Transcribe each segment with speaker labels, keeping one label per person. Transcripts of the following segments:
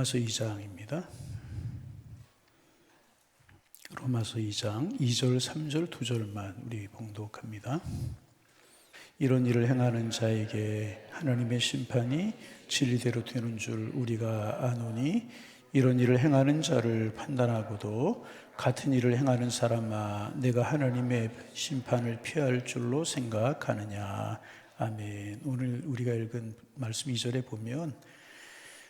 Speaker 1: 로마서 2장입니다. 로마서 2장 2절, 3절, 2절만 우리 봉독합니다. 이런 일을 행하는 자에게 하나님의 심판이 진리대로 되는 줄 우리가 아노니 이런 일을 행하는 자를 판단하고도 같은 일을 행하는 사람아 내가 하나님의 심판을 피할 줄로 생각하느냐. 아멘. 오늘 우리가 읽은 말씀 2절에 보면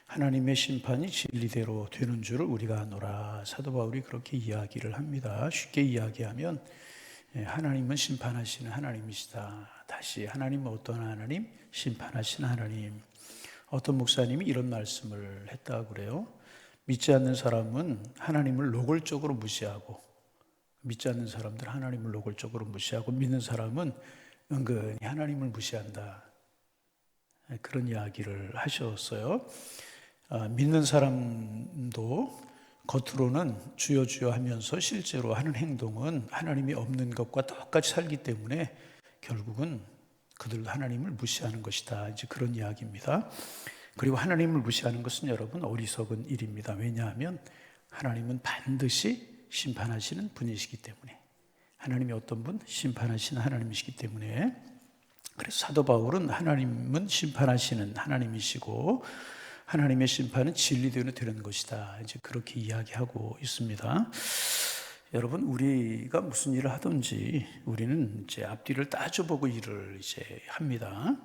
Speaker 1: 하나님의 심판이 진리대로 되는 줄을 우리가 아노라. 사도 바울이 그렇게 이야기를 합니다. 쉽게 이야기하면 하나님은 심판하시는 하나님이시다. 다시 하나님은 어떤 하나님? 심판하시는 하나님. 어떤 목사님이 이런 말씀을 했다고 그래요. 믿지 않는 사람은 하나님을 노골적으로 무시하고, 믿지 않는 사람들 하나님을 노골적으로 무시하고, 믿는 사람은 은근히 하나님을 무시한다. 그런 이야기를 하셨어요. 믿는 사람도 겉으로는 주여 주여 하면서 실제로 하는 행동은 하나님이 없는 것과 똑같이 살기 때문에 결국은 그들도 하나님을 무시하는 것이다. 이제 그런 이야기입니다. 그리고 하나님을 무시하는 것은 여러분 어리석은 일입니다. 왜냐하면 하나님은 반드시 심판하시는 분이시기 때문에, 하나님이 어떤 분? 심판하시는 하나님이시기 때문에. 그래서 사도 바울은 하나님은 심판하시는 하나님이시고 하나님의 심판은 진리대로 되는 것이다. 이제 그렇게 이야기하고 있습니다. 여러분, 우리가 무슨 일을 하든지 우리는 이제 앞뒤를 따져보고 일을 이제 합니다.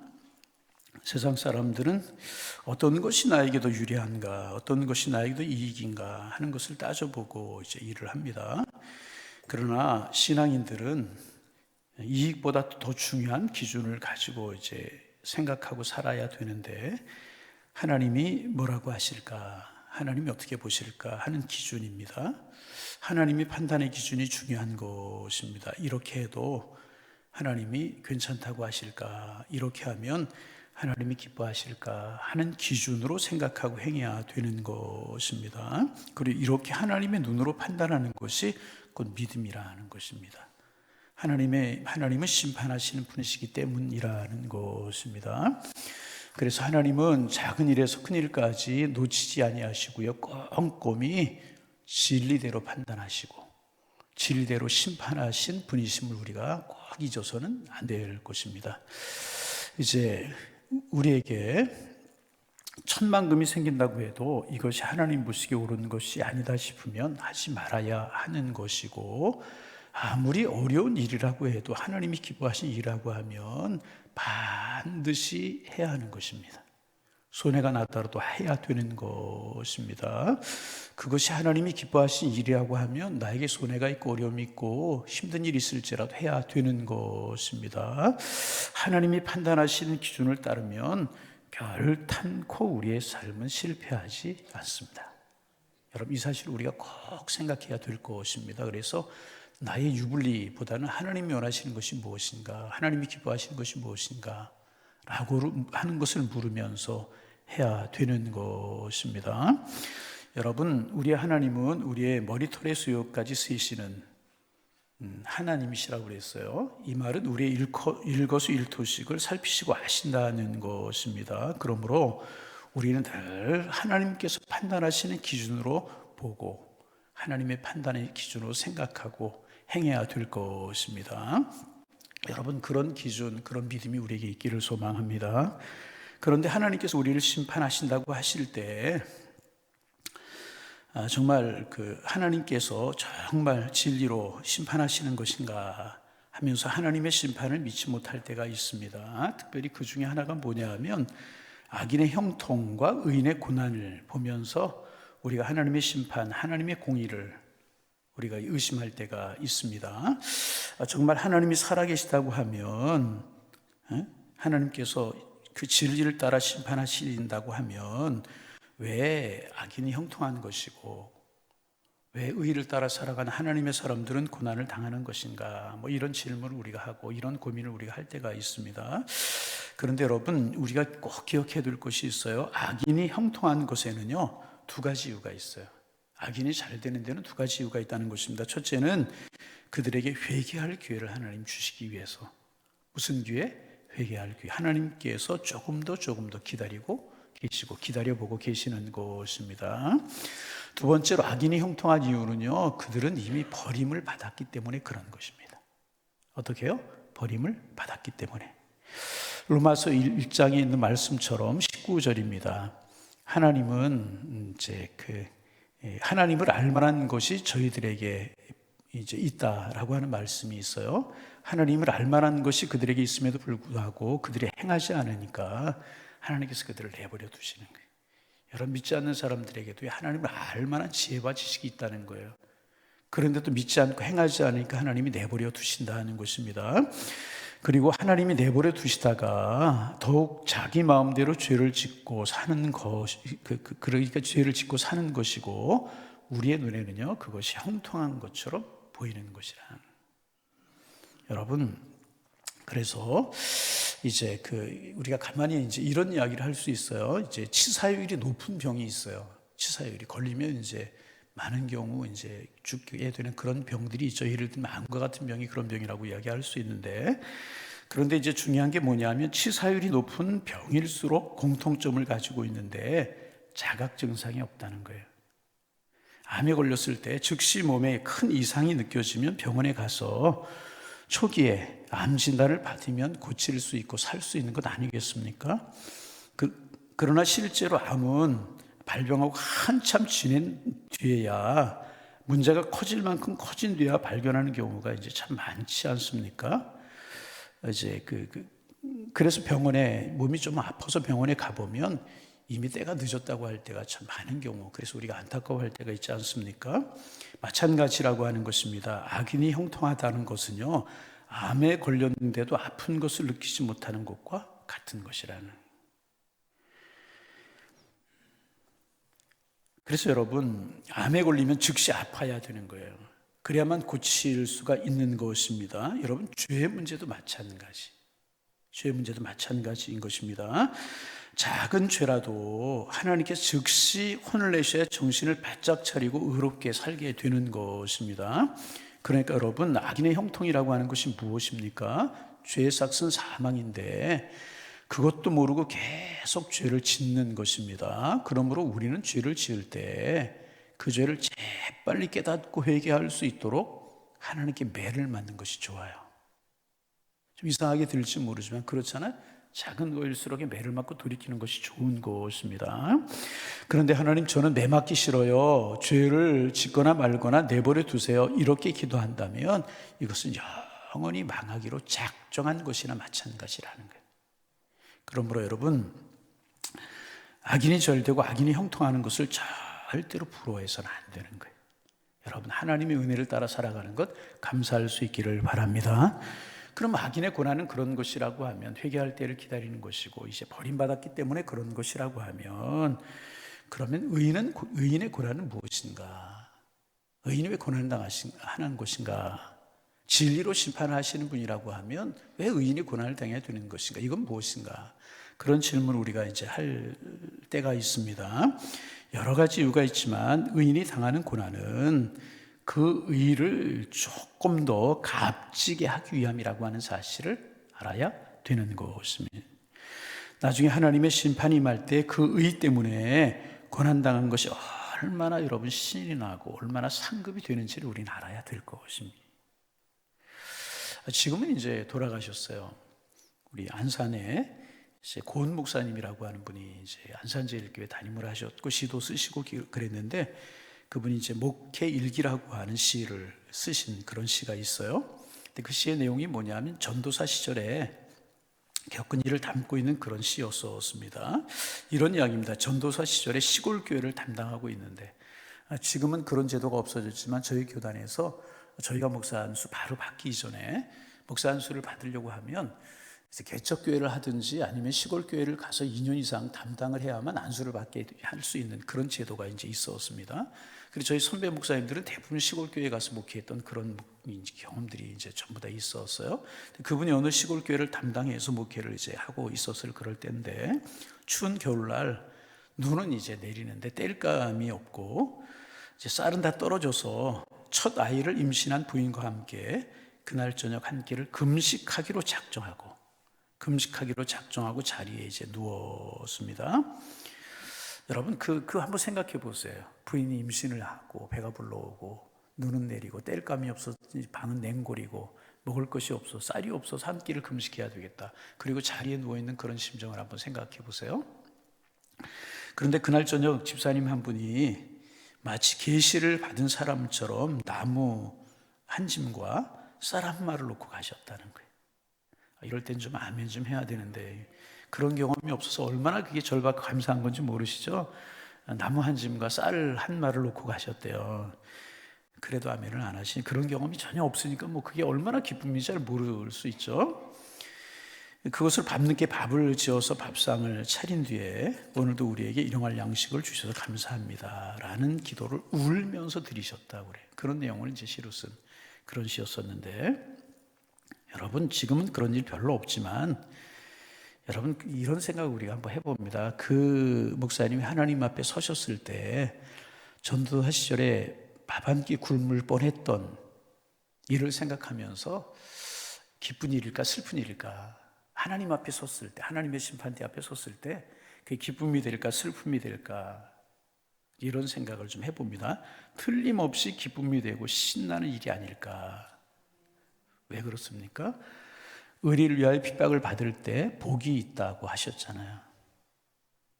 Speaker 1: 세상 사람들은 어떤 것이 나에게 더 유리한가, 어떤 것이 나에게 더 이익인가 하는 것을 따져보고 이제 일을 합니다. 그러나 신앙인들은 이익보다 더 중요한 기준을 가지고 이제 생각하고 살아야 되는데, 하나님이 뭐라고 하실까? 하나님이 어떻게 보실까? 하는 기준입니다. 하나님이 판단의 기준이 중요한 것입니다. 이렇게 해도 하나님이 괜찮다고 하실까? 이렇게 하면 하나님이 기뻐하실까? 하는 기준으로 생각하고 행해야 되는 것입니다. 그리고 이렇게 하나님의 눈으로 판단하는 것이 곧 믿음이라는 것입니다. 하나님은 심판하시는 분이시기 때문이라는 것입니다. 그래서 하나님은 작은 일에서 큰 일까지 놓치지 아니하시고요, 꼼꼼히 진리대로 판단하시고 진리대로 심판하신 분이심을 우리가 꼭 잊어서는 안 될 것입니다. 이제 우리에게 천만금이 생긴다고 해도 이것이 하나님 보시기에 옳은 것이 아니다 싶으면 하지 말아야 하는 것이고, 아무리 어려운 일이라고 해도 하나님이 기뻐하신 일이라고 하면 반드시 해야 하는 것입니다. 손해가 나더라도 해야 되는 것입니다. 그것이 하나님이 기뻐하신 일이라고 하면 나에게 손해가 있고 어려움이 있고 힘든 일이 있을지라도 해야 되는 것입니다. 하나님이 판단하시는 기준을 따르면 결탄코 우리의 삶은 실패하지 않습니다. 여러분, 이 사실을 우리가 꼭 생각해야 될 것입니다. 그래서 나의 유불리보다는 하나님이 원하시는 것이 무엇인가, 하나님이 기뻐하시는 것이 무엇인가 라고 하는 것을 물으면서 해야 되는 것입니다. 여러분, 우리의 하나님은 우리의 머리털의 수요까지 쓰시는 하나님이시라고 그랬어요. 이 말은 우리의 일거수일투식을 살피시고 아신다는 것입니다. 그러므로 우리는 늘 하나님께서 판단하시는 기준으로 보고 하나님의 판단의 기준으로 생각하고 행해야 될 것입니다. 여러분, 그런 기준, 그런 믿음이 우리에게 있기를 소망합니다. 그런데 하나님께서 우리를 심판하신다고 하실 때 정말 하나님께서 정말 진리로 심판하시는 것인가 하면서 하나님의 심판을 믿지 못할 때가 있습니다. 특별히 그 중에 하나가 뭐냐 하면 악인의 형통과 의인의 고난을 보면서 우리가 하나님의 심판, 하나님의 공의를 우리가 의심할 때가 있습니다. 정말 하나님이 살아계시다고 하면, 하나님께서 그 진리를 따라 심판하신다고 하면 왜 악인이 형통한 것이고 왜 의를 따라 살아가는 하나님의 사람들은 고난을 당하는 것인가, 뭐 이런 질문을 우리가 하고 이런 고민을 우리가 할 때가 있습니다. 그런데 여러분, 우리가 꼭 기억해야 될 것이 있어요. 악인이 형통한 것에는요, 두 가지 이유가 있어요. 악인이 잘 되는 데는 두 가지 이유가 있다는 것입니다. 첫째는 그들에게 회개할 기회를 하나님 주시기 위해서. 무슨 기회? 회개할 기회. 하나님께서 조금 더 기다리고 계시고 기다려보고 계시는 것입니다. 두 번째로 악인이 형통한 이유는요, 그들은 이미 버림을 받았기 때문에 그런 것입니다. 어떻게 해요? 버림을 받았기 때문에. 로마서 1장에 있는 말씀처럼 19절입니다. 하나님은 하나님을 알만한 것이 저희들에게 이제 있다라고 하는 말씀이 있어요. 하나님을 알만한 것이 그들에게 있음에도 불구하고 그들이 행하지 않으니까 하나님께서 그들을 내버려 두시는 거예요. 여러분, 믿지 않는 사람들에게도 하나님을 알만한 지혜와 지식이 있다는 거예요. 그런데도 믿지 않고 행하지 않으니까 하나님이 내버려 두신다는 것입니다. 그리고 하나님이 내버려 두시다가 더욱 자기 마음대로 죄를 짓고 사는 그러니까 죄를 짓고 사는 것이고, 우리의 눈에는요 그것이 형통한 것처럼 보이는 것이라. 여러분, 그래서 이제 우리가 가만히 이제 이런 이야기를 할 수 있어요. 이제 치사율이 높은 병이 있어요. 치사율이 걸리면 이제 많은 경우 이제 죽게 되는 그런 병들이 있죠. 예를 들면 암과 같은 병이 그런 병이라고 이야기할 수 있는데, 그런데 이제 중요한 게 뭐냐면 치사율이 높은 병일수록 공통점을 가지고 있는데 자각 증상이 없다는 거예요. 암에 걸렸을 때 즉시 몸에 큰 이상이 느껴지면 병원에 가서 초기에 암 진단을 받으면 고칠 수 있고 살 수 있는 것 아니겠습니까? 그러나 실제로 암은 발병하고 한참 지낸 뒤에야, 문제가 커질 만큼 커진 뒤에야 발견하는 경우가 이제 참 많지 않습니까? 이제 그래서 병원에, 몸이 좀 아파서 병원에 가보면 이미 때가 늦었다고 할 때가 참 많은 경우, 그래서 우리가 안타까워할 때가 있지 않습니까? 마찬가지라고 하는 것입니다. 악인이 형통하다는 것은요, 암에 걸렸는데도 아픈 것을 느끼지 못하는 것과 같은 것이라는. 그래서 여러분, 암에 걸리면 즉시 아파야 되는 거예요. 그래야만 고칠 수가 있는 것입니다. 여러분, 죄의 문제도 마찬가지. 죄의 문제도 마찬가지인 것입니다. 작은 죄라도 하나님께서 즉시 혼을 내셔야 정신을 바짝 차리고 의롭게 살게 되는 것입니다. 그러니까 여러분, 악인의 형통이라고 하는 것이 무엇입니까? 죄의 삭은 사망인데 그것도 모르고 계속 죄를 짓는 것입니다. 그러므로 우리는 죄를 지을 때 그 죄를 재빨리 깨닫고 회개할 수 있도록 하나님께 매를 맞는 것이 좋아요. 좀 이상하게 들릴지 모르지만 그렇잖아요. 작은 거일수록 매를 맞고 돌이키는 것이 좋은 것입니다. 그런데 하나님, 저는 매 맞기 싫어요, 죄를 짓거나 말거나 내버려 두세요, 이렇게 기도한다면 이것은 영원히 망하기로 작정한 것이나 마찬가지라는 거예요. 그러므로 여러분, 악인이 절되고 악인이 형통하는 것을 절대로 부러워해서는 안 되는 거예요. 여러분, 하나님의 은혜를 따라 살아가는 것 감사할 수 있기를 바랍니다. 그럼 악인의 고난은 그런 것이라고 하면, 회개할 때를 기다리는 것이고 이제 버림받았기 때문에 그런 것이라고 하면, 그러면 의인의 고난은 무엇인가? 의인이 왜 고난당하는 것인가? 진리로 심판하시는 분이라고 하면 왜 의인이 고난을 당해야 되는 것인가? 이건 무엇인가? 그런 질문을 우리가 이제 할 때가 있습니다. 여러 가지 이유가 있지만 의인이 당하는 고난은 그 의를 조금 더 값지게 하기 위함이라고 하는 사실을 알아야 되는 것입니다. 나중에 하나님의 심판이 임할 때 그 의 때문에 고난당한 것이 얼마나 여러분 신이 나고 얼마나 상급이 되는지를 우리는 알아야 될 것입니다. 지금은 이제 돌아가셨어요. 우리 안산에 이제 고은 목사님이라고 하는 분이 이제 안산제일교회 담임을 하셨고 시도 쓰시고 그랬는데, 그분이 이제 목회 일기라고 하는 시를 쓰신 그런 시가 있어요. 근데 그 시의 내용이 뭐냐면 전도사 시절에 겪은 일을 담고 있는 그런 시였었습니다. 이런 이야기입니다. 전도사 시절에 시골 교회를 담당하고 있는데, 지금은 그런 제도가 없어졌지만 저희 교단에서 저희가 목사 안수 바로 받기 전에 목사 안수를 받으려고 하면 개척교회를 하든지 아니면 시골교회를 가서 2년 이상 담당을 해야만 안수를 받게 할 수 있는 그런 제도가 이제 있었습니다. 그리고 저희 선배 목사님들은 대부분 시골교회에 가서 목회했던 그런 경험들이 이제 전부 다 있었어요. 그분이 어느 시골교회를 담당해서 목회를 이제 하고 있었을 그럴 때인데, 추운 겨울날 눈은 이제 내리는데 땔감이 없고 이제 쌀은 다 떨어져서 첫 아이를 임신한 부인과 함께 그날 저녁 한 끼를 금식하기로 작정하고 금식하기로 작정하고 자리에 이제 누웠습니다. 여러분 그 한번 생각해 보세요. 부인이 임신을 하고 배가 불러오고 눈은 내리고 땔감이 없어 방은 냉골이고 먹을 것이 없어 쌀이 없어서 한 끼를 금식해야 되겠다. 그리고 자리에 누워있는 그런 심정을 한번 생각해 보세요. 그런데 그날 저녁 집사님 한 분이 마치 계시를 받은 사람처럼 나무 한 짐과 쌀 한 마를 놓고 가셨다는 거예요. 이럴 땐 좀 아멘 좀 해야 되는데 그런 경험이 없어서 얼마나 그게 절박하고 감사한 건지 모르시죠? 나무 한 짐과 쌀 한 마를 놓고 가셨대요. 그래도 아멘을 안 하시니 그런 경험이 전혀 없으니까 뭐 그게 얼마나 기쁨인지 잘 모를 수 있죠. 그것을 밤늦게 밥을 지어서 밥상을 차린 뒤에 오늘도 우리에게 일용할 양식을 주셔서 감사합니다 라는 기도를 울면서 드리셨다고 그래요. 그런 내용을 이제 시로 쓴 그런 시였었는데, 여러분 지금은 그런 일 별로 없지만 여러분 이런 생각을 우리가 한번 해봅니다. 그 목사님이 하나님 앞에 서셨을 때 전도하 시절에 밥 한 끼 굶을 뻔했던 일을 생각하면서 기쁜 일일까 슬픈 일일까, 하나님 앞에 섰을 때, 하나님의 심판대 앞에 섰을 때 그게 기쁨이 될까 슬픔이 될까, 이런 생각을 좀 해봅니다. 틀림없이 기쁨이 되고 신나는 일이 아닐까. 왜 그렇습니까? 의리를 위하여 핍박을 받을 때 복이 있다고 하셨잖아요.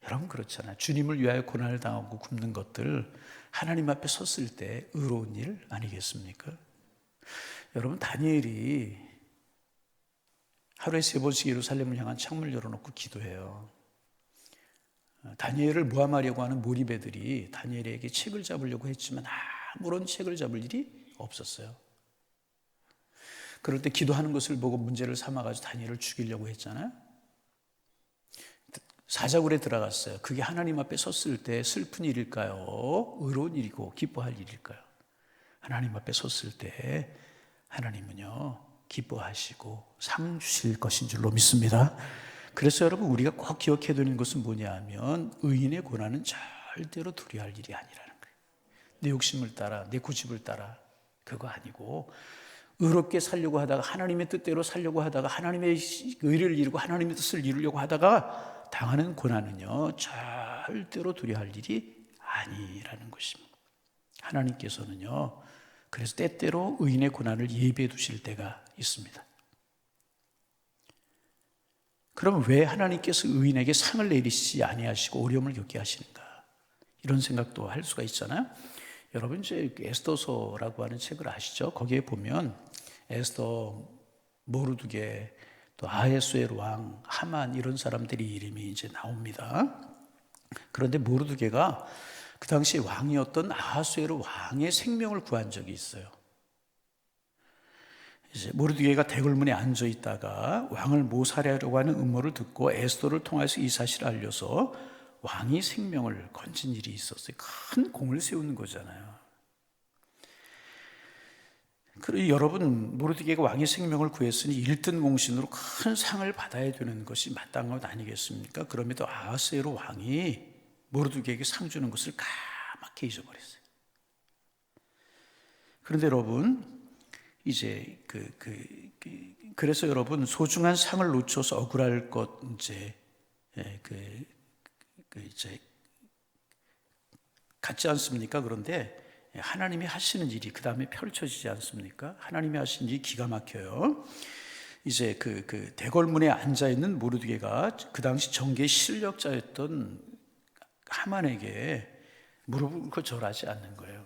Speaker 1: 여러분 그렇잖아요. 주님을 위하여 고난을 당하고 굶는 것들 하나님 앞에 섰을 때 의로운 일 아니겠습니까? 여러분 다니엘이 하루에 3번씩 예루살렘을 향한 창문을 열어놓고 기도해요. 다니엘을 모함하려고 하는 모리배들이 다니엘에게 책을 잡으려고 했지만 아무런 책을 잡을 일이 없었어요. 그럴 때 기도하는 것을 보고 문제를 삼아가지고 다니엘을 죽이려고 했잖아요. 사자굴에 들어갔어요. 그게 하나님 앞에 섰을 때 슬픈 일일까요? 의로운 일이고 기뻐할 일일까요? 하나님 앞에 섰을 때 하나님은요 기뻐하시고 상 주실 것인 줄로 믿습니다. 그래서 여러분 우리가 꼭 기억해야 되는 것은 뭐냐 하면 의인의 고난은 절대로 두려워할 일이 아니라는 거예요. 내 욕심을 따라 내 고집을 따라 그거 아니고 의롭게 살려고 하다가 하나님의 뜻대로 살려고 하다가 하나님의 의를 이루고 하나님의 뜻을 이루려고 하다가 당하는 고난은요 절대로 두려워할 일이 아니라는 것입니다. 하나님께서는요 그래서 때때로 의인의 고난을 예비해 두실 때가 있습니다. 그럼 왜 하나님께서 의인에게 상을 내리시지 아니하시고 어려움을 겪게 하시는가? 이런 생각도 할 수가 있잖아요. 여러분 이제 에스더서라고 하는 책을 아시죠? 거기에 보면 에스더, 모르드게, 또 아하수에로 왕, 하만 이런 사람들이 이름이 이제 나옵니다. 그런데 모르드게가 그 당시 왕이었던 아하수에로 왕의 생명을 구한 적이 있어요. 이제 모르드게가 대궐문에 앉아 있다가 왕을 모살하려고 하는 음모를 듣고 에스더를 통해서 이 사실을 알려서 왕이 생명을 건진 일이 있었어요. 큰 공을 세우는 거잖아요. 그리고 여러분 모르드게가 왕의 생명을 구했으니 1등 공신으로 큰 상을 받아야 되는 것이 마땅한 것 아니겠습니까? 그럼에도 아하스에로 왕이 모르드게에게 상 주는 것을 까맣게 잊어버렸어요. 그런데 여러분 이제 그래서 여러분 소중한 상을 놓쳐서 억울할 것 이제 이제 같지 않습니까? 그런데 하나님이 하시는 일이 그 다음에 펼쳐지지 않습니까? 하나님이 하시는 일이 기가 막혀요. 이제 그 대궐문에 앉아 있는 모르드게가 그 당시 정계의 실력자였던 하만에게 무릎을 꿇고 절하지 않는 거예요.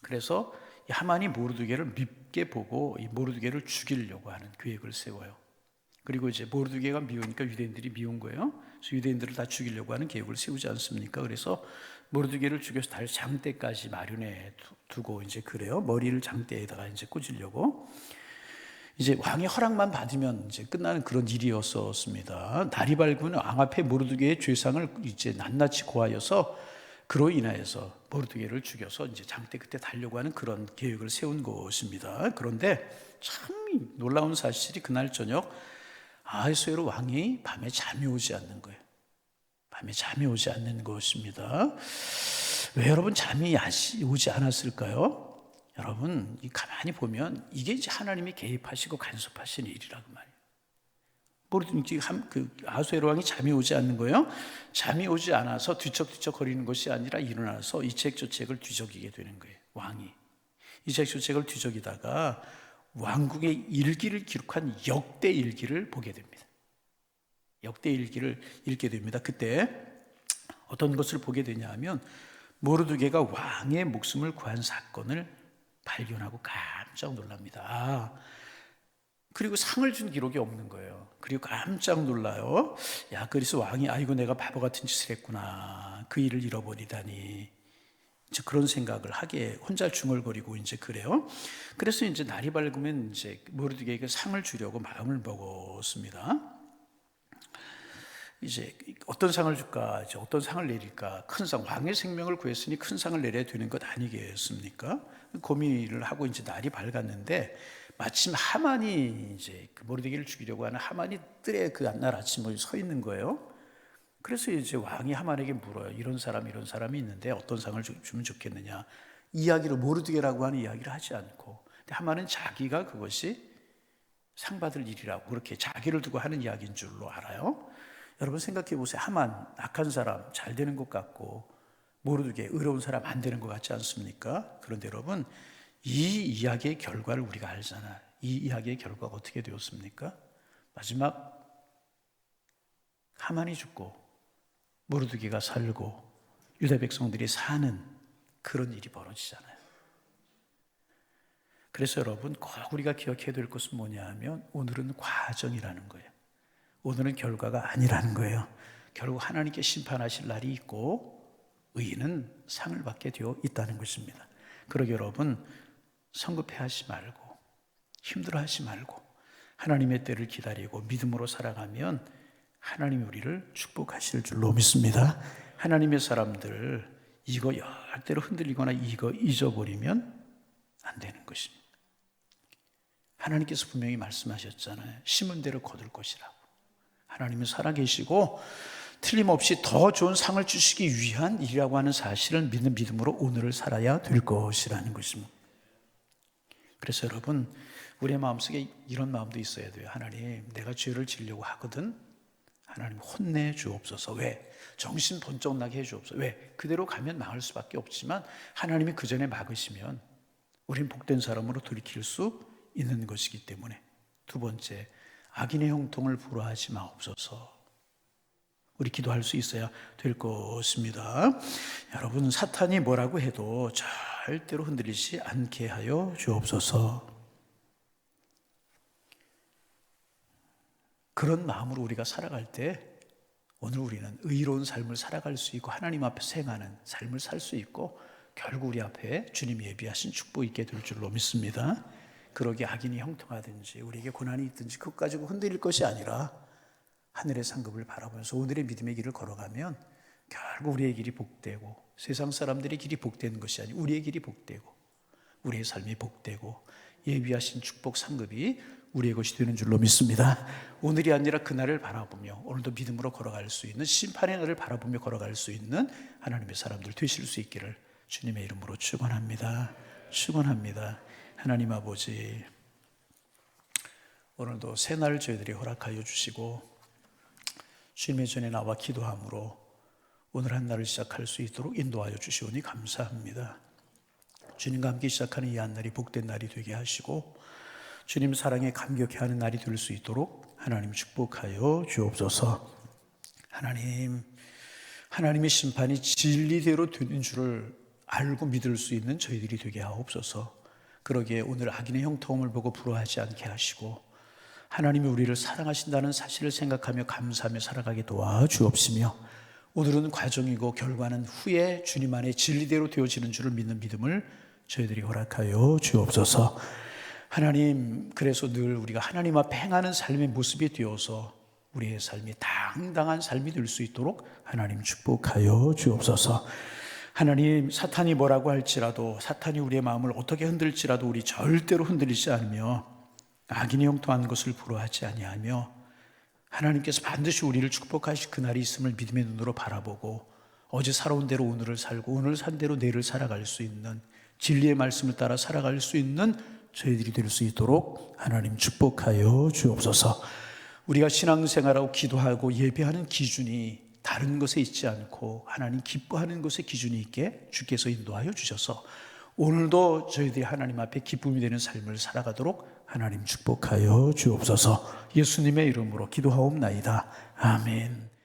Speaker 1: 그래서 하만이 모르드게를 밉게 보고 이 모르드게를 죽이려고 하는 계획을 세워요. 그리고 이제 모르드게가 미우니까 유대인들이 미운 거예요. 그래서 유대인들을 다 죽이려고 하는 계획을 세우지 않습니까? 그래서 모르드게를 죽여서 달 장대까지 마련해 두고 이제 그래요. 머리를 장대에다가 이제 꽂으려고. 이제 왕의 허락만 받으면 이제 끝나는 그런 일이었었습니다. 날이 밝으면 왕 앞에 모르드게의 죄상을 이제 낱낱이 고하여서 그로 인하여서 모르드게를 죽여서 이제 장대 끝에 달려고 하는 그런 계획을 세운 것입니다. 그런데 참 놀라운 사실이 그날 저녁 아하수에로 왕이 밤에 잠이 오지 않는 거예요. 밤에 잠이 오지 않는 것입니다. 왜 여러분 잠이 오지 않았을까요? 여러분 가만히 보면 이게 이제 하나님이 개입하시고 간섭하시는 일이라고 말이에요. 모르든지 아수에로 왕이 잠이 오지 않는 거예요. 잠이 오지 않아서 뒤척뒤척 거리는 것이 아니라 일어나서 이 책 저 책을 뒤적이게 되는 거예요. 왕이 이 책 저 책을 뒤적이다가 왕국의 일기를 기록한 역대 일기를 보게 됩니다. 역대 일기를 읽게 됩니다. 그때 어떤 것을 보게 되냐면 모르드게가 왕의 목숨을 구한 사건을 발견하고 깜짝 놀랍니다. 그리고 상을 준 기록이 없는 거예요. 그리고 깜짝 놀라요. 야, 그래서 왕이 아이고 내가 바보 같은 짓을 했구나. 그 일을 잃어버리다니. 이제 그런 생각을 하게 혼자 중얼거리고 이제 그래요. 그래서 이제 날이 밝으면 이제 모르드게에게 상을 주려고 마음을 먹었습니다. 이제 어떤 상을 줄까? 이제 어떤 상을 내릴까? 큰 상, 왕의 생명을 구했으니 큰 상을 내려야 되는 것 아니겠습니까? 고민을 하고 이제 날이 밝았는데 마침 하만이 이제 그 모르드게를 죽이려고 하는 하만이 뜰에 그 날 아침에 서 있는 거예요. 그래서 이제 왕이 하만에게 물어요. 이런 사람이 있는데 어떤 상을 주면 좋겠느냐? 이야기를 모르드게라고 하는 이야기를 하지 않고, 근데 하만은 자기가 그것이 상 받을 일이라고 그렇게 자기를 두고 하는 이야기인 줄로 알아요. 여러분 생각해 보세요. 하만 악한 사람 잘 되는 것 같고 모르드게 의로운 사람 안 되는 것 같지 않습니까? 그런데 여러분 이 이야기의 결과를 우리가 알잖아요. 이 이야기의 결과가 어떻게 되었습니까? 마지막 하만이 죽고 모르드게가 살고 유다 백성들이 사는 그런 일이 벌어지잖아요. 그래서 여러분 꼭 우리가 기억해야 될 것은 뭐냐 하면 오늘은 과정이라는 거예요. 오늘은 결과가 아니라는 거예요. 결국 하나님께 심판하실 날이 있고 의인은 상을 받게 되어 있다는 것입니다. 그러기 여러분 성급해하지 말고 힘들어하지 말고 하나님의 때를 기다리고 믿음으로 살아가면 하나님이 우리를 축복하실 줄로 믿습니다. 하나님의 사람들 이거 열대로 흔들리거나 이거 잊어버리면 안 되는 것입니다. 하나님께서 분명히 말씀하셨잖아요. 심은 대로 거둘 것이라고. 하나님은 살아계시고 틀림없이 더 좋은 상을 주시기 위한 일이라고 하는 사실을 믿는 믿음으로 오늘을 살아야 될 것이라는 것입니다. 그래서 여러분 우리의 마음속에 이런 마음도 있어야 돼요. 하나님 내가 죄를 지으려고 하거든 하나님 혼내 주옵소서. 왜? 정신 번쩍 나게 해 주옵소서. 왜? 그대로 가면 망할 수밖에 없지만 하나님이 그 전에 막으시면 우린 복된 사람으로 돌이킬 수 있는 것이기 때문에. 두 번째, 악인의 형통을 불허하지 마옵소서. 우리 기도할 수 있어야 될 것입니다. 여러분 사탄이 뭐라고 해도 절대로 흔들리지 않게 하여 주옵소서. 그런 마음으로 우리가 살아갈 때 오늘 우리는 의로운 삶을 살아갈 수 있고 하나님 앞에서 행하는 삶을 살 수 있고 결국 우리 앞에 주님이 예비하신 축복이 있게 될 줄로 믿습니다. 그러기에 악인이 형통하든지 우리에게 고난이 있든지 그것 가지고 흔들릴 것이 아니라 하늘의 상급을 바라보면서 오늘의 믿음의 길을 걸어가면 결국 우리의 길이 복되고 세상 사람들의 길이 복되는 것이 아니고 우리의 길이 복되고 우리의 삶이 복되고 예비하신 축복 상급이 우리의 것이 되는 줄로 믿습니다. 오늘이 아니라 그날을 바라보며 오늘도 믿음으로 걸어갈 수 있는 심판의 날을 바라보며 걸어갈 수 있는 하나님의 사람들 되실 수 있기를 주님의 이름으로 축원합니다. 축원합니다. 하나님 아버지 오늘도 새날 저희들이 허락하여 주시고 주님의 전에 나와 기도함으로 오늘 한 날을 시작할 수 있도록 인도하여 주시오니 감사합니다. 주님과 함께 시작하는 이 한 날이 복된 날이 되게 하시고 주님 사랑에 감격해 하는 날이 될 수 있도록 하나님 축복하여 주옵소서. 하나님의 심판이 진리대로 되는 줄을 알고 믿을 수 있는 저희들이 되게 하옵소서. 그러기에 오늘 악인의 형통을 보고 부러워하지 않게 하시고 하나님이 우리를 사랑하신다는 사실을 생각하며 감사하며 살아가게 도와주옵시며 오늘은 과정이고 결과는 후에 주님 안에 진리대로 되어지는 줄을 믿는 믿음을 저희들이 허락하여 주옵소서. 하나님, 그래서 늘 우리가 하나님 앞에 행하는 삶의 모습이 되어서 우리의 삶이 당당한 삶이 될 수 있도록 하나님 축복하여 주옵소서. 하나님, 사탄이 뭐라고 할지라도 사탄이 우리의 마음을 어떻게 흔들지라도 우리 절대로 흔들리지 않으며 악인이 형통한 것을 부러워하지 아니하며 하나님께서 반드시 우리를 축복하실 그날이 있음을 믿음의 눈으로 바라보고 어제 살아온 대로 오늘을 살고 오늘 산 대로 내일을 살아갈 수 있는 진리의 말씀을 따라 살아갈 수 있는 저희들이 될 수 있도록 하나님 축복하여 주옵소서. 우리가 신앙생활하고 기도하고 예배하는 기준이 다른 것에 있지 않고 하나님 기뻐하는 것에 기준이 있게 주께서 인도하여 주셔서 오늘도 저희들이 하나님 앞에 기쁨이 되는 삶을 살아가도록 하나님 축복하여 주옵소서. 예수님의 이름으로 기도하옵나이다. 아멘.